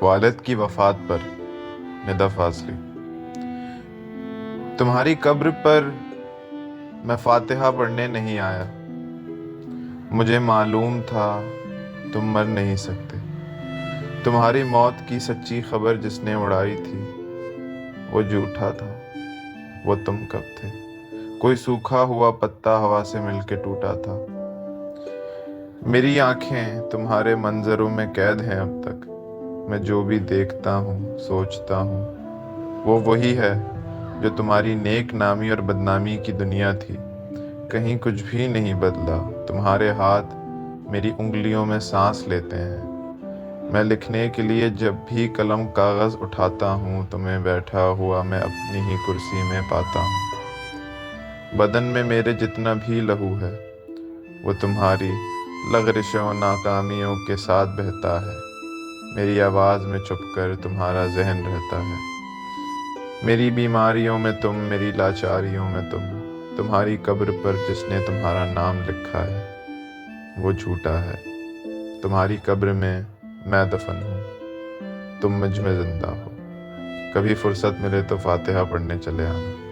والد کی وفات پر ندا فاضلی۔ تمہاری قبر پر میں فاتحہ پڑھنے نہیں آیا، مجھے معلوم تھا تم مر نہیں سکتے۔ تمہاری موت کی سچی خبر جس نے اڑائی تھی وہ جھوٹا تھا، وہ تم کب تھے؟ کوئی سوکھا ہوا پتا ہوا سے مل کے ٹوٹا تھا۔ میری آنکھیں تمہارے منظروں میں قید ہیں اب تک، میں جو بھی دیکھتا ہوں سوچتا ہوں وہ وہی ہے جو تمہاری نیک نامی اور بدنامی کی دنیا تھی۔ کہیں کچھ بھی نہیں بدلا، تمہارے ہاتھ میری انگلیوں میں سانس لیتے ہیں۔ میں لکھنے کے لیے جب بھی قلم کاغذ اٹھاتا ہوں تمہیں بیٹھا ہوا میں اپنی ہی کرسی میں پاتا ہوں۔ بدن میں میرے جتنا بھی لہو ہے وہ تمہاری لغزشوں و ناکامیوں کے ساتھ بہتا ہے۔ میری آواز میں چھپ کر تمہارا ذہن رہتا ہے، میری بیماریوں میں تم، میری لاچاریوں میں تم۔ تمہاری قبر پر جس نے تمہارا نام لکھا ہے وہ جھوٹا ہے۔ تمہاری قبر میں میں دفن ہوں، تم مجھ میں زندہ ہو۔ کبھی فرصت ملے تو فاتحہ پڑھنے چلے آنا۔